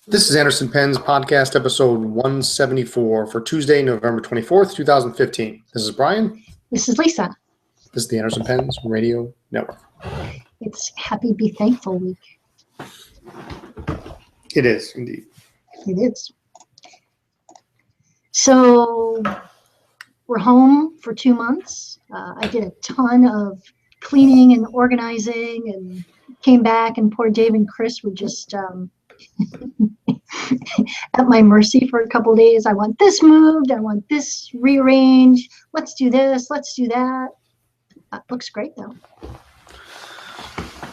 This is Anderson Penn's podcast episode 174 for Tuesday, November 24th, 2015. This is Brian. This is Lisa. This is the Anderson Penn's Radio Network. It's Happy Be Thankful Week. It is, indeed. It is. So we're home for 2 months. I did a ton of cleaning and organizing and came back, and poor Dave and Chris were just at my mercy for a couple of days. I want this moved. I want this rearranged. Let's do this. Let's do that. Looks great, though.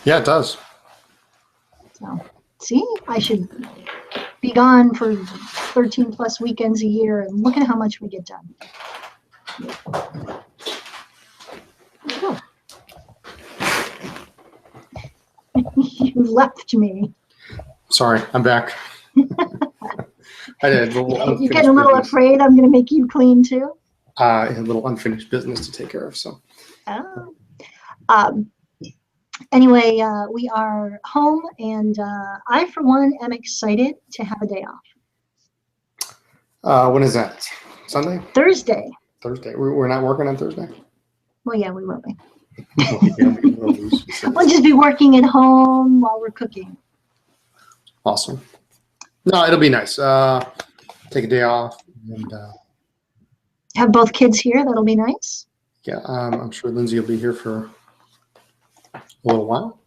Yeah, it does. So, see, I should be gone for 13 plus weekends a year, and look at how much we get done. Oh. You left me. Sorry, I'm back. I did. You get a little afraid I'm going to make you clean too? I had a little unfinished business to take care of. So. Oh. Anyway, we are home, and I, for one, am excited to have a day off. When is that? Sunday? Thursday. Thursday. We're not working on Thursday? Well, yeah, we will be. We'll just be working at home while we're cooking. Awesome. No, it'll be nice. Take a day off and have both kids here. That'll be nice. Yeah, I'm sure Lindsay will be here for a little while.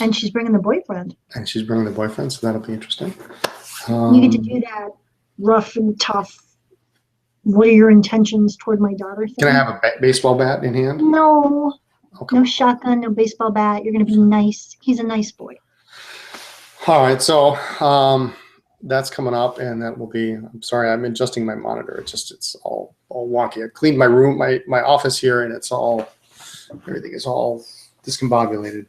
And she's bringing the boyfriend. So that'll be interesting. You get to do that rough and tough. What are your intentions toward my daughter thing? Can I have a baseball bat in hand? No. Okay. No shotgun, no baseball bat. You're going to be nice. He's a nice boy. All right, so that's coming up, and that will be. I'm sorry, I'm adjusting my monitor. It's all wonky. I cleaned my room, my office here, and everything is all discombobulated.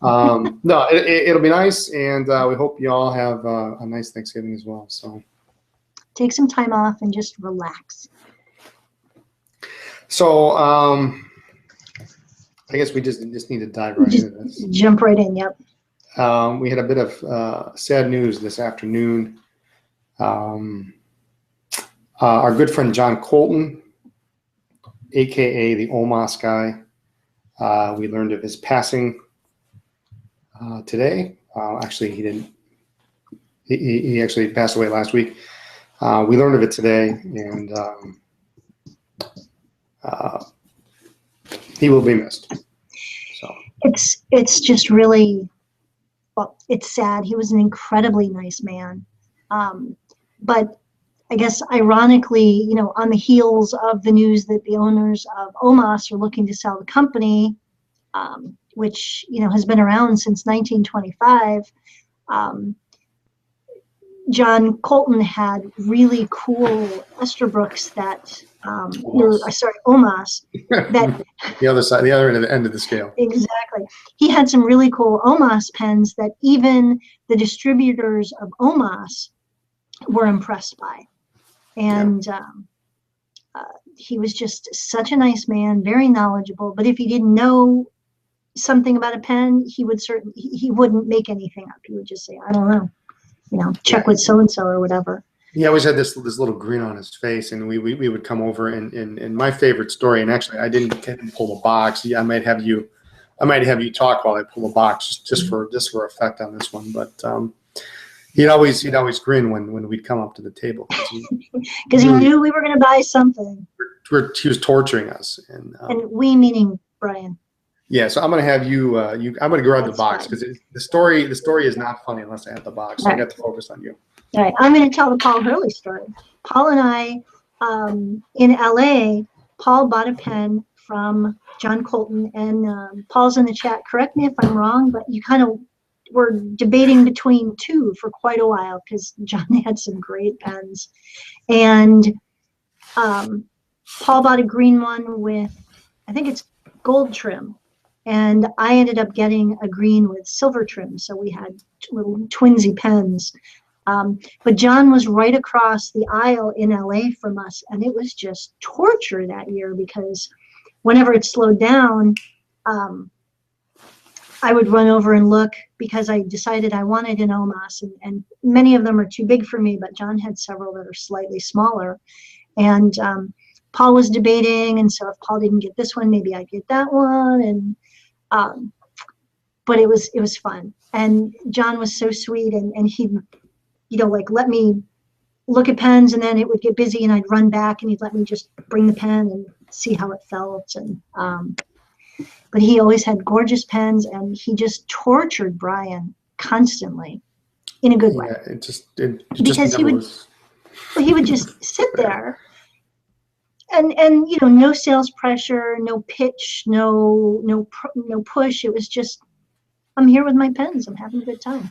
No, it'll be nice, and we hope you all have a nice Thanksgiving as well. So take some time off and just relax. So I guess we just need to dive right into this. Jump right in. Yep. We had a bit of sad news this afternoon. Our good friend John Colton, aka the OMAS guy, we learned of his passing today. Actually, he didn't. He actually passed away last week. We learned of it today, and he will be missed. So it's just really. Well, it's sad. He was an incredibly nice man. But I guess ironically, on the heels of the news that the owners of OMAS are looking to sell the company, which, has been around since 1925, John Colton had really cool Esterbrookes that, OMAS. That the other end of the scale. Exactly. He had some really cool OMAS pens that even the distributors of OMAS were impressed by. And he was just such a nice man, very knowledgeable. But if he didn't know something about a pen, he wouldn't make anything up. He would just say, I don't know, check with so-and-so or whatever. He always had this little grin on his face, and we would come over, and my favorite story, and actually I didn't get him pull the box. Yeah, I might have you talk while I pull the box just for effect on this one. But he'd always grin when we'd come up to the table because he knew we were going to buy something. He was torturing us, and we meaning Brian. Yeah, so I'm going to have you. I'm going to grab the box because the story is not funny unless I have the box. So I got to focus on you. All right, I'm going to tell the Paul Hurley story. Paul and I, in LA, Paul bought a pen from John Colton, and Paul's in the chat. Correct me if I'm wrong, but you kind of were debating between two for quite a while because John had some great pens. And Paul bought a green one with, I think it's gold trim. And I ended up getting a green with silver trim. So we had little twinsy pens. But John was right across the aisle in LA from us, and it was just torture that year because whenever it slowed down, I would run over and look because I decided I wanted an OMAS, and many of them are too big for me, but John had several that are slightly smaller. And Paul was debating, and so if Paul didn't get this one, maybe I'd get that one. And but it was fun. And John was so sweet, and he'd, like let me look at pens, and then it would get busy and I'd run back and he'd let me just bring the pen and see how it felt. And but he always had gorgeous pens, and he just tortured Brian constantly in a good way. Yeah, because he would just sit there and no sales pressure, no pitch, no push. It was just, I'm here with my pens, I'm having a good time.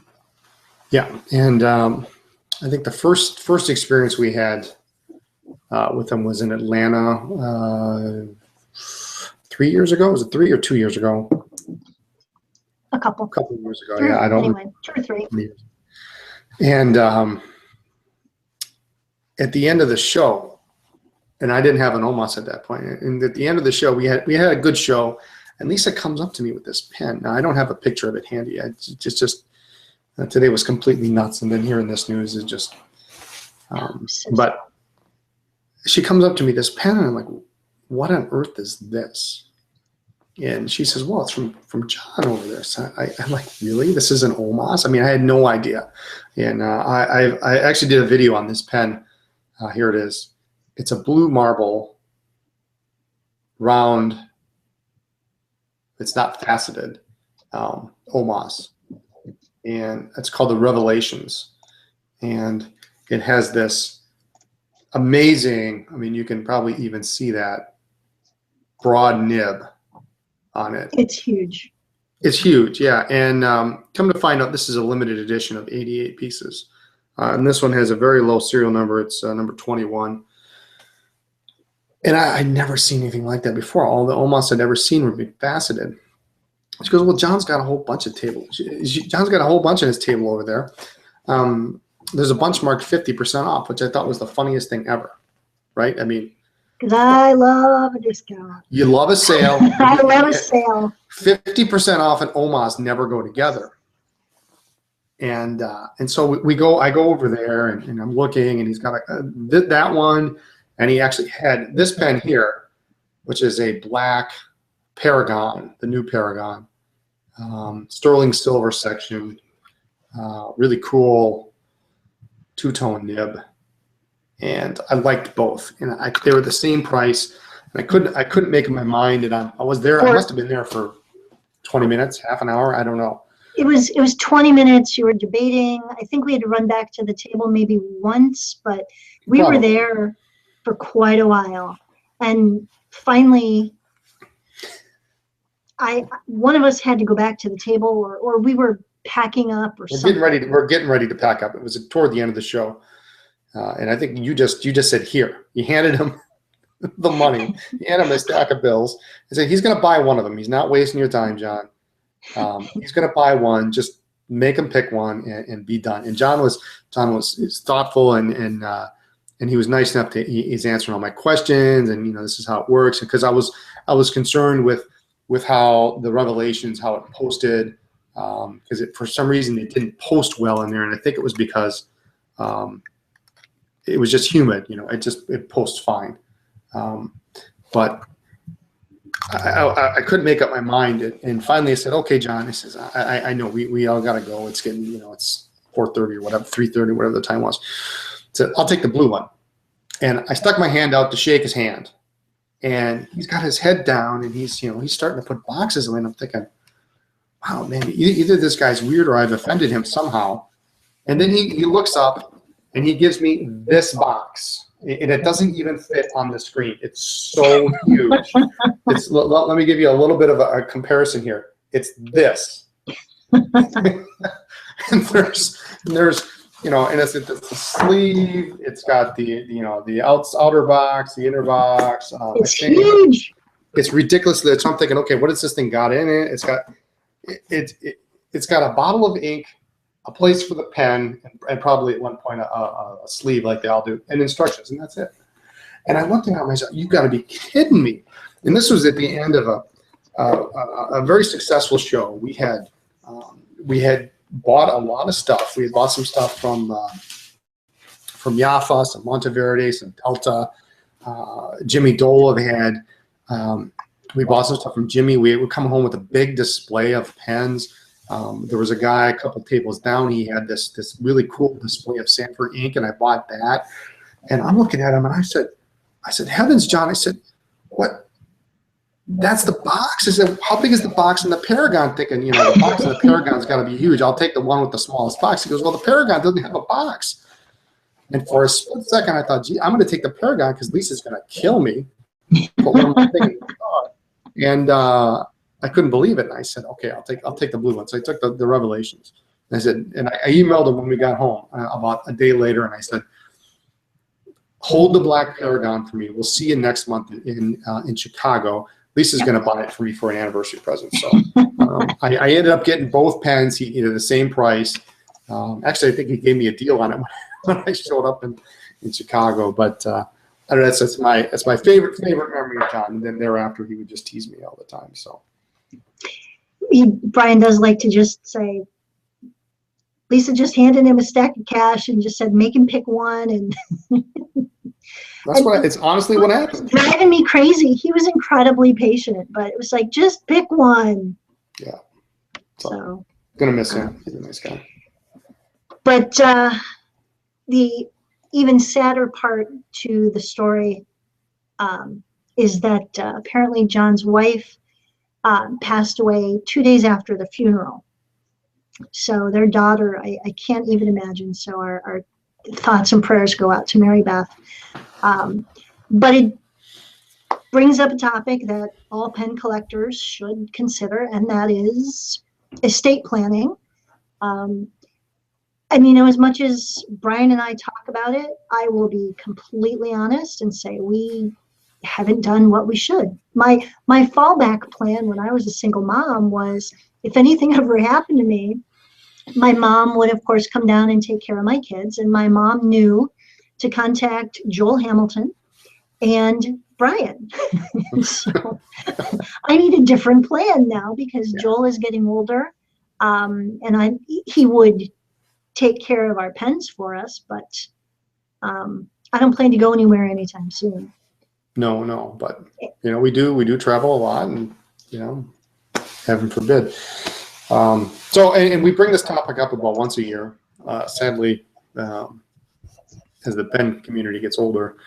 Yeah, and I think the first experience we had with him was in Atlanta 3 years ago. Was it 3 or 2 years ago? A couple of years ago. Yeah, I don't. Anyway, 2 or 3. And at the end of the show, and I didn't have an OMAS at that point. And at the end of the show, we had a good show. And Lisa comes up to me with this pen. Now I don't have a picture of it handy. Today was completely nuts. And then hearing this news is just. But she comes up to me this pen, and I'm like, "What on earth is this?" And she says, "Well, it's from John over there." So I'm like, "Really? This is an OMAS?" I mean, I had no idea. And I actually did a video on this pen. Here it is. It's a blue marble, round. It's not faceted, OMAS, and it's called the Revelations. And it has this amazing. I mean, you can probably even see that broad nib on it. It's huge. It's huge, yeah. And come to find out, this is a limited edition of 88 pieces. And this one has a very low serial number. It's number 21. And I'd never seen anything like that before. All the OMAS I'd ever seen would be faceted. She goes, "Well, John's got a whole bunch of tables. John's got a whole bunch on his table over there. There's a bunch marked 50% off," which I thought was the funniest thing ever, right? I mean, because I love a discount. You love a sale. I love a sale. 50% off and OMAS never go together. And so I go over there, and I'm looking, and he's got that one, and he actually had this pen here, which is a black Paragon, the new Paragon, sterling silver section, really cool two-tone nib. And I liked both, and they were the same price. And I couldn't make up my mind, and I was there. I must have been there for 20 minutes, half an hour. I don't know. It was 20 minutes. You were debating. I think we had to run back to the table maybe once, but we were there for quite a while. And finally, one of us had to go back to the table, or we were packing up, or something. We're getting ready to pack up. It was toward the end of the show. And I think you just said, "Here." You handed him the money. You handed him a stack of bills. I said, "He's going to buy one of them. He's not wasting your time, John. He's going to buy one. Just make him pick one and be done." And John was thoughtful, and he was nice enough to. He's answering all my questions, and this is how it works. Because I was concerned with how the Revelations, how it posted, because for some reason it didn't post well in there, and I think it was because. It was just humid, it posts fine. But I couldn't make up my mind. And finally I said, "Okay, John," I says, I know we all got to go. It's getting, it's 4:30 or whatever, 3:30, whatever the time was. So I'll take the blue one. And I stuck my hand out to shake his hand. And he's got his head down, and he's starting to put boxes in. I'm thinking, wow, man, either this guy's weird or I've offended him somehow. And then he looks up, and he gives me this box, and it doesn't even fit on the screen. It's so huge. Let me give you a little bit of a comparison here. It's this, and there's and it's the sleeve. It's got the outer box, the inner box. It's huge. It's ridiculous. So I'm thinking, okay, what has this thing got in it? It's got a bottle of ink, a place for the pen, and probably at one point a sleeve like they all do, and instructions, and that's it. And I looked at myself, "You've got to be kidding me!" And this was at the end of a very successful show. We had we had bought a lot of stuff. We had bought some stuff from Jaffa, some Monteverde, some Delta. Jimmy Dolev had. We bought some stuff from Jimmy. We would come home with a big display of pens. There was a guy a couple tables down. He had this really cool display of Sanford ink, and I bought that. And I'm looking at him, and I said, heavens, John. I said, what? That's the box. I said, how big is the box in the Paragon? Thinking, you know, the box in the Paragon's got to be huge. I'll take the one with the smallest box. He goes, well, the Paragon doesn't have a box. And for a split second, I thought, gee, I'm going to take the Paragon because Lisa's going to kill me. But what am I thinking? And I couldn't believe it. And I said, okay, I'll take the blue one. So I took the Revelations. And I said, and I emailed him when we got home about a day later, and I said, hold the black Paragon for me. We'll see you next month in Chicago. Lisa's going to buy it for me for an anniversary present. So I ended up getting both pens. He the same price. Actually, I think he gave me a deal on it when I showed up in Chicago. But I don't know. That's my favorite memory of John. And then thereafter, he would just tease me all the time. So Brian does like to just say, Lisa just handed him a stack of cash and just said, make him pick one. And that's what it's honestly what happened. Driving me crazy. He was incredibly patient, but it was like, just pick one. Yeah. So gonna miss him. He's a nice guy. But the even sadder part to the story is that apparently John's wife passed away 2 days after the funeral. So their daughter, I can't even imagine. So our thoughts and prayers go out to Mary Beth. But it brings up a topic that all pen collectors should consider, and that is estate planning. And, you know, as much as Brian and I talk about it, I will be completely honest and say we haven't done what we should. My fallback plan when I was a single mom was if anything ever happened to me, my mom would, of course, come down and take care of my kids. And my mom knew to contact Joel Hamilton and Brian. So I need a different plan now because Joel is getting older. And he would take care of our pens for us, but I don't plan to go anywhere anytime soon. No, but you know, we do travel a lot, and you know, heaven forbid. So, and we bring this topic up about once a year. Sadly, as the pen community gets older,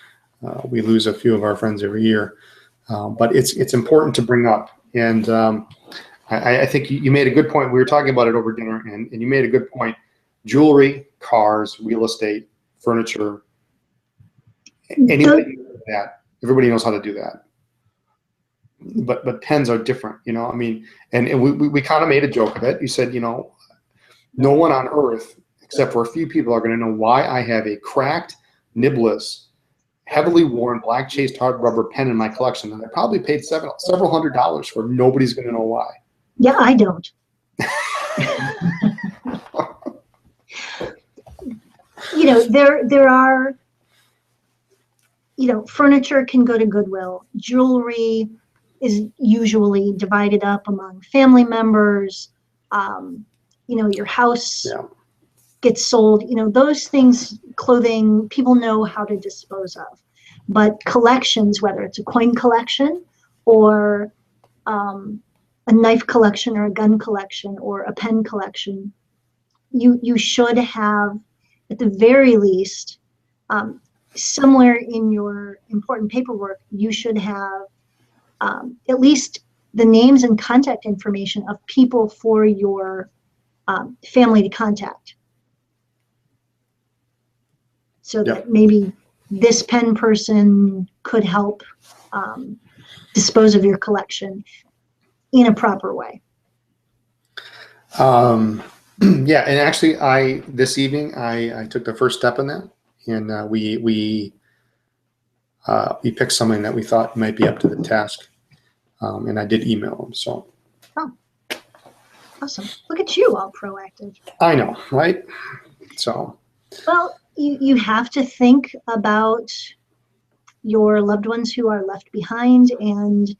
we lose a few of our friends every year. But it's important to bring up, and I think you made a good point. We were talking about it over dinner, and you made a good point. Jewelry, cars, real estate, furniture, anything like that. Everybody knows how to do that. But pens are different, you know. I mean, and we kind of made a joke of it. You said, you know, no one on earth, except for a few people, are going to know why I have a cracked, nibless, heavily worn black chased hard rubber pen in my collection that I probably paid several $100s for. Nobody's going to know why. Yeah, I don't. You know, there are, you know, furniture can go to Goodwill. Jewelry is usually divided up among family members. You know, your house gets sold. You know, those things, clothing, people know how to dispose of. But collections, whether it's a coin collection or a knife collection or a gun collection or a pen collection, you should have, at the very least, somewhere in your important paperwork, you should have at least the names and contact information of people for your family to contact. So that maybe this pen person could help dispose of your collection in a proper way. Yeah, and actually, this evening I took the first step in that, and we picked something that we thought might be up to the task, and I did email them. So, awesome! Look at you, all proactive. I know, right? So, well, you have to think about your loved ones who are left behind, and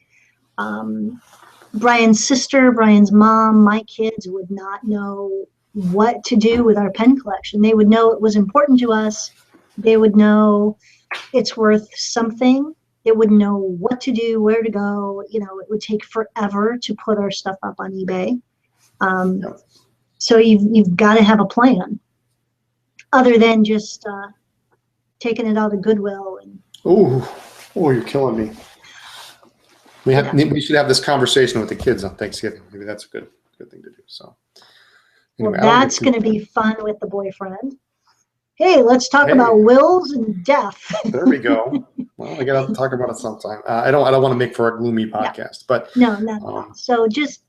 Brian's sister, Brian's mom, my kids would not know what to do with our pen collection. They would know it was important to us. They would know it's worth something. They wouldn't know what to do, where to go. You know, it would take forever to put our stuff up on eBay. Yep. So you've got to have a plan, other than just taking it out of Goodwill. And Oh, you're killing me. We should have this conversation with the kids on Thanksgiving. Maybe that's a good thing to do. So, anyway, well, that's going to be fun with the boyfriend. Hey, let's talk about wills and death. There we go. Well, we got to talk about it sometime. I don't want to make for a gloomy podcast, but no, not at all. So just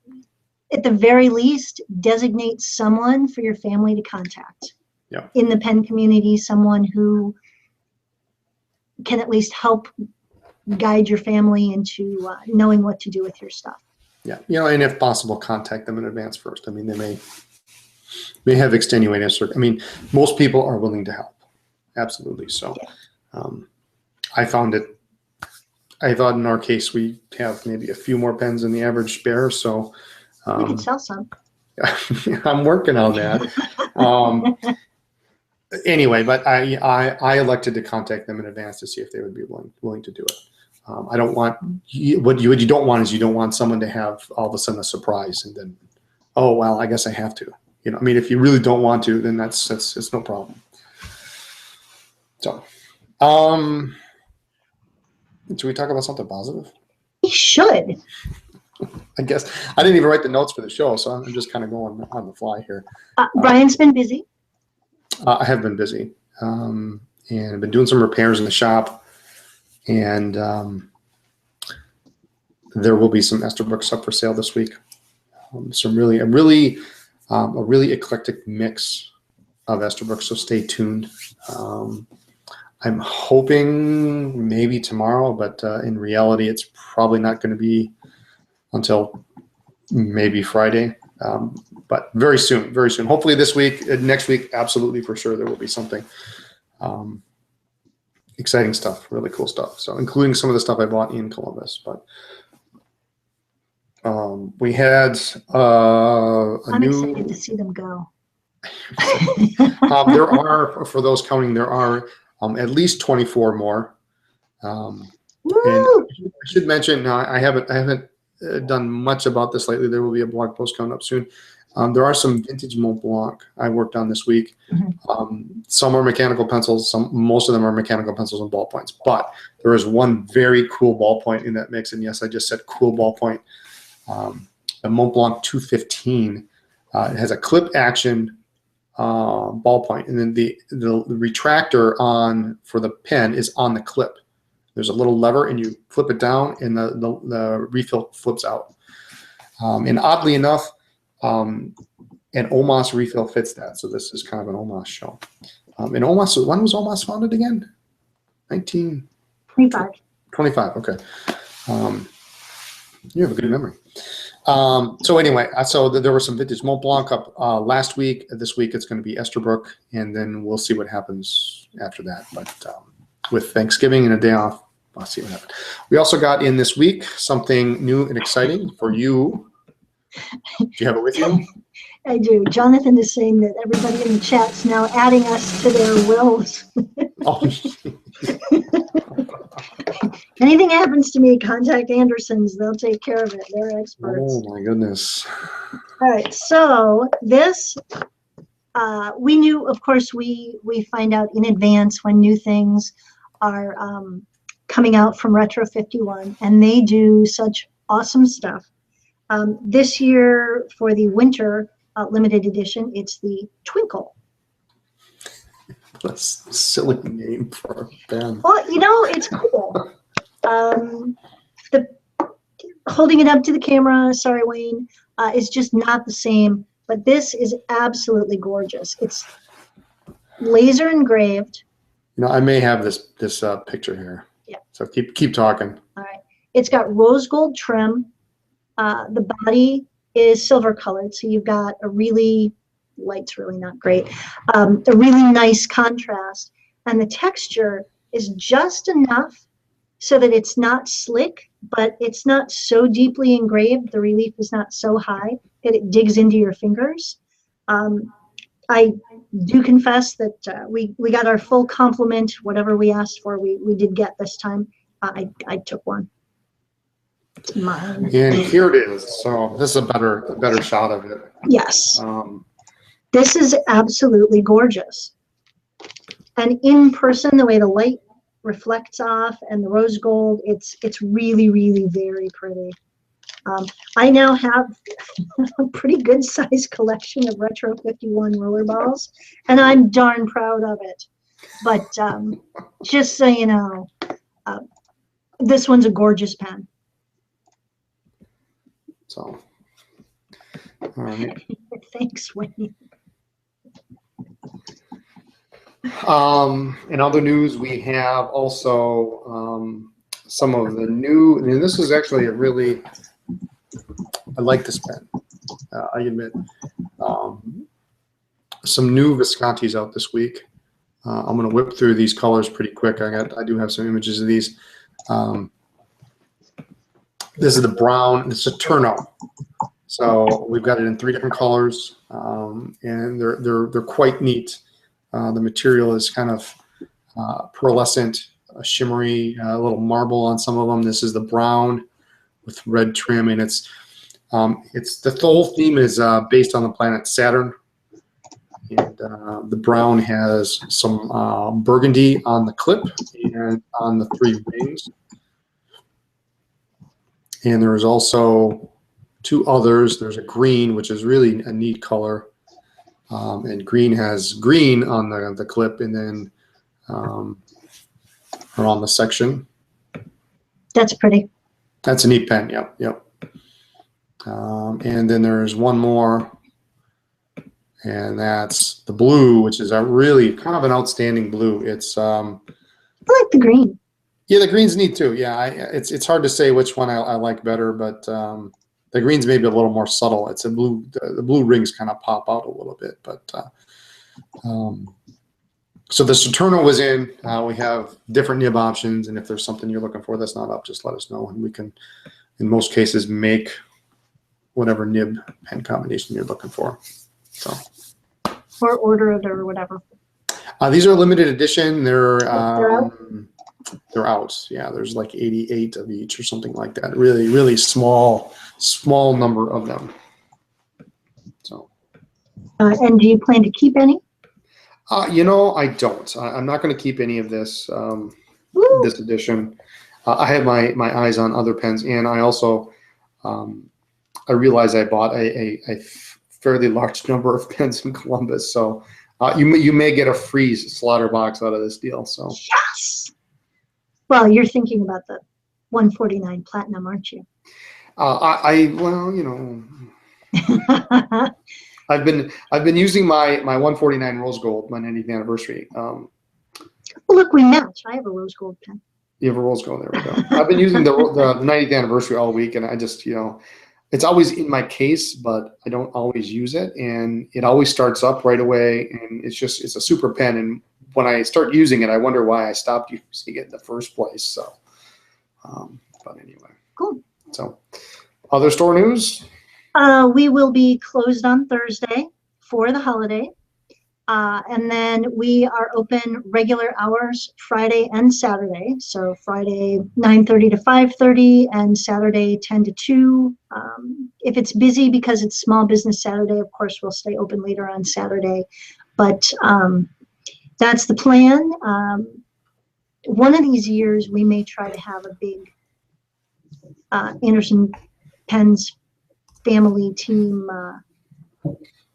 at the very least, designate someone for your family to contact. Yeah. In the pen community, someone who can at least help guide your family into knowing what to do with your stuff. Yeah, and if possible, contact them in advance first. I mean, they may have extenuating circumstances. I mean, most people are willing to help. Absolutely. So, I thought in our case, we have maybe a few more pens than the average bearer. So, we can sell some. I'm working on that. Anyway, but I elected to contact them in advance to see if they would be willing to do it. I don't want what you don't want is you don't want someone to have all of a sudden a surprise and then, oh well, I guess I have to. I mean, if you really don't want to, then it's no problem. So, should we talk about something positive? We should. I guess I didn't even write the notes for the show, so I'm just kind of going on the fly here. Brian's been busy. I have been busy, and I've been doing some repairs in the shop. And there will be some Esterbrook's up for sale this week. A really eclectic mix of Esterbrook. So stay tuned. I'm hoping maybe tomorrow, but in reality, it's probably not going to be until maybe Friday. But very soon. Hopefully this week, next week, absolutely for sure there will be something. Exciting stuff, really cool stuff. So, including some of the stuff I bought in Columbus, but we had I'm excited to see them go. There are, for those counting, there are at least 24 more. And I should mention, I haven't done much about this lately. There will be a blog post coming up soon. There are some vintage Mont Blanc I worked on this week. Some are mechanical pencils. Most of them are mechanical pencils and ballpoints. But there is one very cool ballpoint in that mix. And yes, I just said cool ballpoint. The Mont Blanc 215. It has a clip action ballpoint, and then the retractor for the pen is on the clip. There's a little lever, and you flip it down, and the refill flips out. And oddly enough, an Omas refill fits that. So this is kind of an Omas show. And Omas, when was Omas founded again? 1925. 25. Okay. You have a good memory. So anyway, so there were some vintage Mont Blanc up last week. This week it's going to be Esterbrook, and then we'll see what happens after that. But with Thanksgiving and a day off, I'll see what happens. We also got in this week something new and exciting for you. Do you have it with you? I do. Jonathan is saying that everybody in the chat's now adding us to their wills. Anything happens to me, contact Andersons. They'll take care of it. They're experts. Oh, my goodness. All right. So this, we knew, of course, we find out in advance when new things are coming out from Retro 51, and they do such awesome stuff. This year, for the winter limited edition, it's the Twinkle. That's a silly name for a pen. Well, it's cool. Holding it up to the camera, sorry, Wayne, is just not the same. But this is absolutely gorgeous. It's laser engraved. I may have this picture here. Yeah. So keep talking. All right. It's got rose gold trim. The body is silver colored, so you've got a light's really not great. A really nice contrast, and the texture is just enough so that it's not slick, but it's not so deeply engraved. The relief is not so high that it digs into your fingers. I do confess that we got our full complement, whatever we asked for, we did get this time. I took one. It's mine. And here it is. So this is a better shot of it. Yes. This is absolutely gorgeous. And in person, the way the light reflects off and the rose gold, it's really, really very pretty. I now have a pretty good sized collection of Retro 51 roller balls, and I'm darn proud of it. But just so you know, this one's a gorgeous pen. So, all right. Thanks, Wayne. In other news, we have also some of the new, and this is actually a really, I like this pen, I admit. Some new Viscontis out this week. I'm going to whip through these colors pretty quick. I do have some images of these. This is the brown. It's a turnout. So we've got it in 3 different colors, and they're quite neat. The material is kind of pearlescent, shimmery, a little marble on some of them. This is the brown with red trim, and it's the whole theme is based on the planet Saturn. And the brown has some burgundy on the clip and on the 3 rings. And there's also 2 others. There's a green, which is really a neat color. And green has green on the clip and then or on the section. That's pretty. That's a neat pen. Yep. And then there's one more, and that's the blue, which is a really kind of an outstanding blue. It's I like the green. Yeah, the green's neat too. Yeah, it's hard to say which one I like better, but the green's maybe a little more subtle. It's a blue. The blue rings kind of pop out a little bit, but so the Saturno was in. We have different nib options, and if there's something you're looking for that's not up, just let us know, and we can, in most cases, make whatever nib pen combination you're looking for. So. Or order it or whatever. These are limited edition. They're out? They're out. Yeah, there's like 88 of each or something like that. Really, really small number of them. So. And do you plan to keep any? I don't. I'm not going to keep any of this this edition. I have my eyes on other pens, and I also I realized I bought a fairly large number of pens in Columbus, so you may get a free slaughter box out of this deal. So yes. Well, you're thinking about the 149 Platinum, aren't you? I've been using my 149 Rose Gold, my 90th anniversary. Well, look, we match. I have a Rose Gold pen. You have a Rose Gold. There we go. I've been using the 90th anniversary all week, and I just it's always in my case, but I don't always use it, and it always starts up right away, and it's a super pen, and when I start using it, I wonder why I stopped using it in the first place. So, but anyway. Cool. So, other store news? We will be closed on Thursday for the holiday. And then we are open regular hours Friday and Saturday. So Friday 9:30 to 5:30 and Saturday 10 to 2. If it's busy because it's Small Business Saturday, of course, we'll stay open later on Saturday. But that's the plan. One of these years, we may try to have a big Anderson Pens family team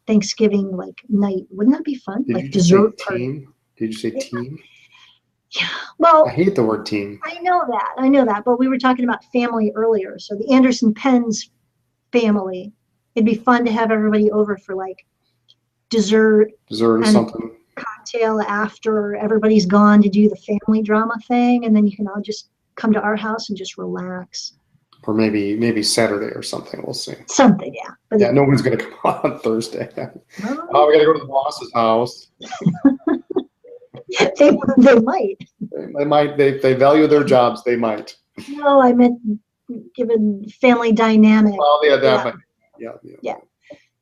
Thanksgiving night. Wouldn't that be fun? Did you say team? Did you say team? Yeah. Well, I hate the word team. I know that. But we were talking about family earlier. So the Anderson Pens family. It'd be fun to have everybody over for dessert or something. Cocktail after everybody's gone to do the family drama thing, and then you can all just come to our house and just relax. Or maybe Saturday or something. We'll see. Something, yeah. But no one's going to come out on Thursday. We got to go to the boss's house. they might. They might. They value their jobs. They might. No, I meant given family dynamic. Well, yeah, that. Yeah. But yeah.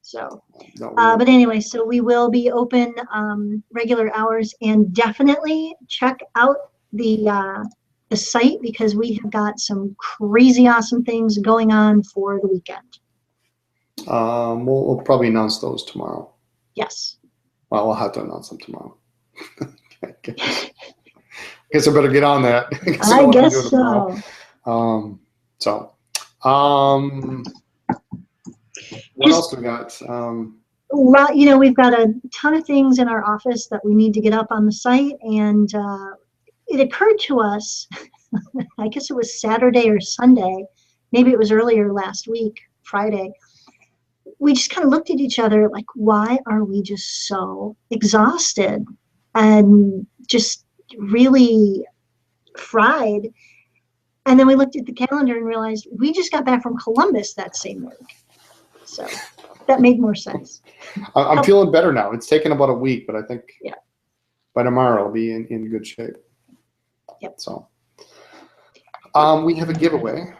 So, No, but anyway, so we will be open regular hours, and definitely check out the site because we have got some crazy awesome things going on for the weekend. we'll probably announce those tomorrow. Yes. Well, we'll have to announce them tomorrow. Guess I better get on that. I guess so. What else do we got? Well, we've got a ton of things in our office that we need to get up on the site, and it occurred to us, I guess it was Saturday or Sunday, maybe it was earlier last week, Friday. We just kind of looked at each other like, why are we just so exhausted and just really fried? And then we looked at the calendar and realized we just got back from Columbus that same week. So that made more sense. I'm feeling better now. It's taken about a week, but I think yeah, by tomorrow I'll be in good shape. Yep. So we have a giveaway.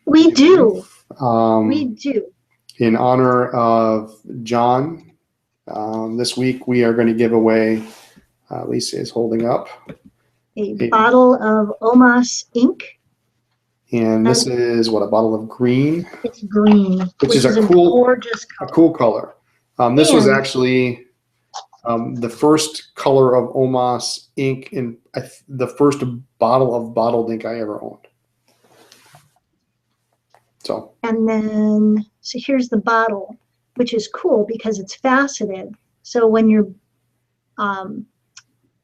We do. We do. In honor of John, this week we are going to give away, Lisa is holding up, a bottle of Omas ink. And this is what, a bottle of green? It's green, which is a cool, gorgeous color. A cool color. This was actually the first color of Omas ink in the first bottle of bottled ink I ever owned. So. And then, so here's the bottle, which is cool because it's faceted. So when your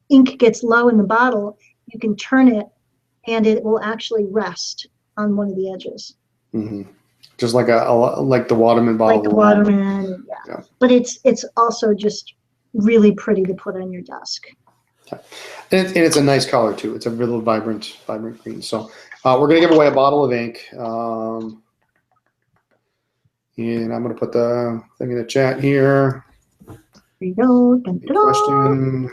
ink gets low in the bottle, you can turn it and it will actually rest on one of the edges. Mm-hmm. Just like like the Waterman bottle. Like the Waterman, yeah. But it's also just really pretty to put on your desk. Yeah. And it's a nice color too. It's a real vibrant green. So we're gonna give away a bottle of ink. And I'm gonna put the thing in the chat here. There you go. Dun, dun, dun. Question.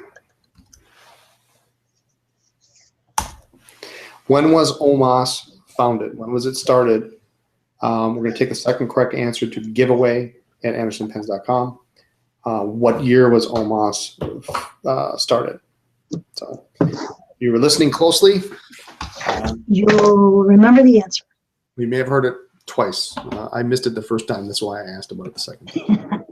When was Omas founded? When was it started? We're going to take the second correct answer to giveaway at andersonpens.com. What year was Omas started? So if you were listening closely, you'll remember the answer. We may have heard it twice. I missed it the first time. That's why I asked about it the second time.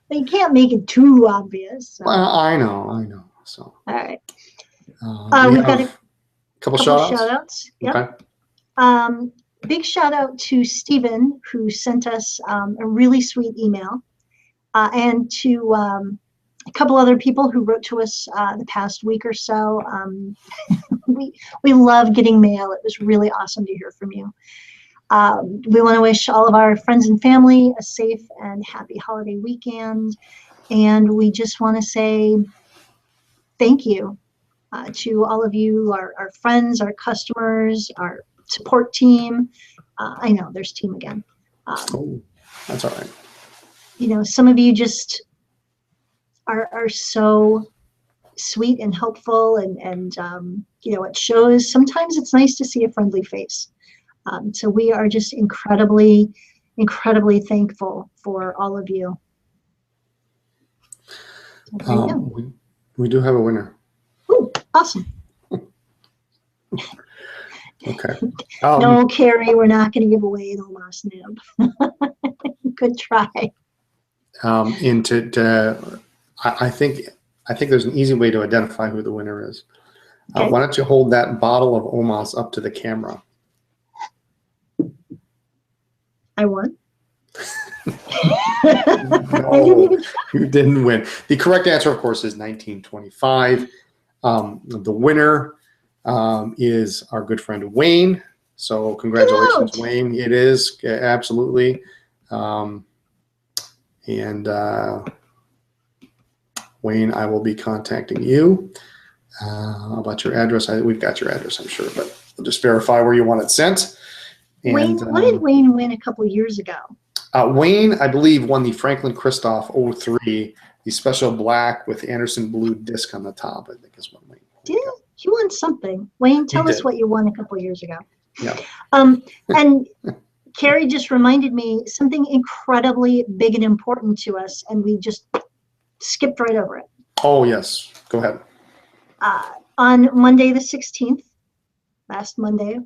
But you can't make it too obvious. So. I know. So. All right. We've got a couple shout-outs. Yep. Okay. Big shout out to Stephen, who sent us a really sweet email, and to a couple other people who wrote to us the past week or so. We love getting mail. It was really awesome to hear from you. We want to wish all of our friends and family a safe and happy holiday weekend, and we just want to say thank you to all of you, our friends, our customers, our support team. I know there's team again. Oh, that's all right. Some of you just are so sweet and helpful, and it shows. Sometimes it's nice to see a friendly face. So we are just incredibly, incredibly thankful for all of you. We do have a winner. Ooh, awesome. Okay. No, Carrie, we're not going to give away an Omas nib. Good try. I think there's an easy way to identify who the winner is. Okay. Why don't you hold that bottle of Omas up to the camera? I won. No, you didn't win. The correct answer, of course, is 1925. The winner is our good friend Wayne. So congratulations, Wayne. It is absolutely. Wayne, I will be contacting you about your address. We've got your address, I'm sure, but we'll just verify where you want it sent. And, Wayne, what did Wayne win a couple of years ago? Wayne, I believe, won the Franklin Christoph 03, the special black with Anderson blue disc on the top, I think is what Wayne. Did He won something. Wayne, He tell us did. what you won a couple years ago. Yeah. And Carrie just reminded me something incredibly big and important to us, and we just skipped right over it. Oh, yes. Go ahead. On Monday the 16th, last Monday,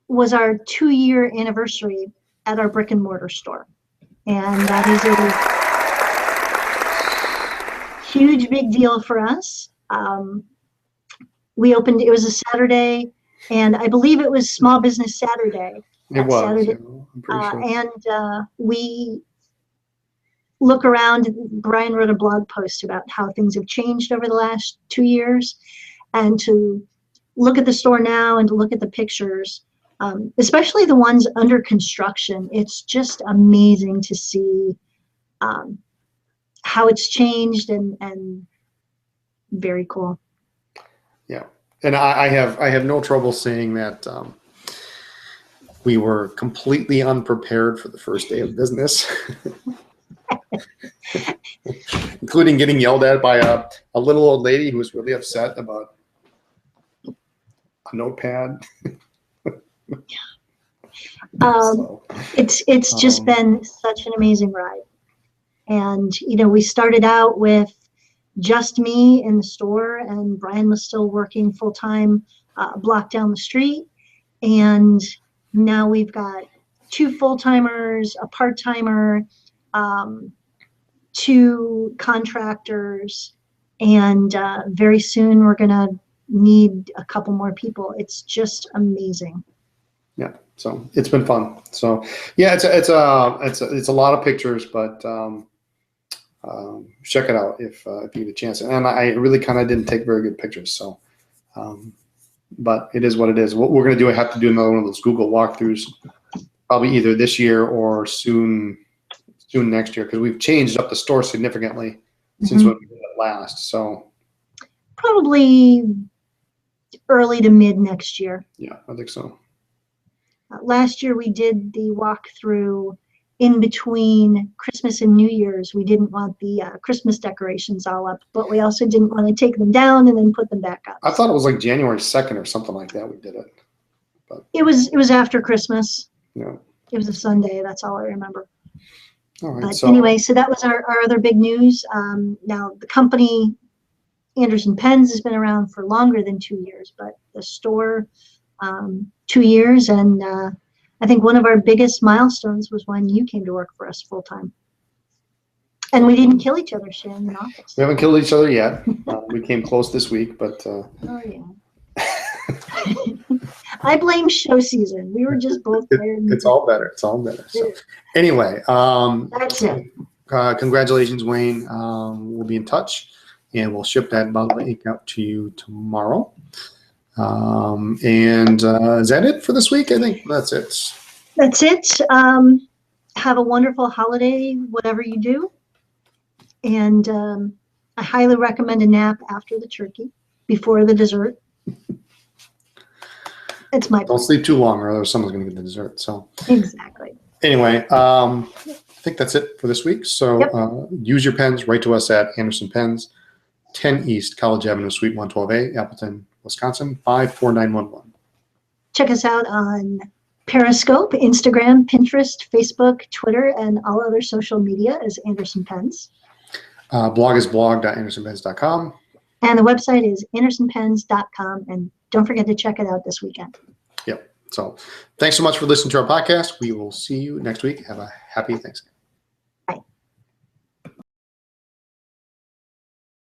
was our 2-year anniversary at our brick and mortar store. And that is a huge, big deal for us. We opened, it was a Saturday, and I believe it was Small Business Saturday. It was. Saturday. I'm pretty sure. And we look around. Brian wrote a blog post about how things have changed over the last 2 years, and to look at the store now and to look at the pictures, especially the ones under construction. It's just amazing to see how it's changed, and very cool. Yeah, and I have no trouble saying that we were completely unprepared for the first day of business, including getting yelled at by a little old lady who was really upset about a notepad. So, it's just been such an amazing ride. And, we started out with just me in the store, and Brian was still working full-time a block down the street. And now we've got 2 full-timers, a part-timer, 2 contractors, and very soon we're going to need a couple more people. It's just amazing. Yeah, so it's been fun. So yeah, it's a lot of pictures, but check it out if you get a chance. And I really kind of didn't take very good pictures, so but it is what it is. What we're going to do, I have to do another one of those Google walkthroughs, probably either this year or soon next year, because we've changed up the store significantly since when we did it last. So probably early to mid next year. Yeah, I think so. Last year we did the walkthrough in between Christmas and New Year's. We didn't want the Christmas decorations all up, but we also didn't want to take them down and then put them back up. I thought it was like January 2nd or something like that we did it. But it was after Christmas. Yeah. It was a Sunday. That's all I remember. All right. But anyway, so that was our other big news. Now the company, Anderson Pens, has been around for longer than 2 years, but the store, 2 years. And I think one of our biggest milestones was when you came to work for us full time. And we didn't kill each other sharing an office. We haven't killed each other yet. We came close this week, but. Oh, yeah. I blame show season. We were just both there. It's all better. It's all better. So, anyway, that's it. Congratulations, Wayne. We'll be in touch, and we'll ship that bottle of ink out to you tomorrow. And is that it for this week? I think that's it. That's it. Have a wonderful holiday, whatever you do. And I highly recommend a nap after the turkey, before the dessert. It's my Don't sleep too long, or someone's going to get the dessert. So exactly. Anyway, I think that's it for this week. So use your pens. Write to us at Anderson Pens, 10 East College Avenue, Suite 112A, Appleton, Wisconsin, 54911. Check us out on Periscope, Instagram, Pinterest, Facebook, Twitter, and all other social media as Anderson Pens. Blog is blog.andersonpens.com. And the website is andersonpens.com. And don't forget to check it out this weekend. Yep. So thanks so much for listening to our podcast. We will see you next week. Have a happy Thanksgiving.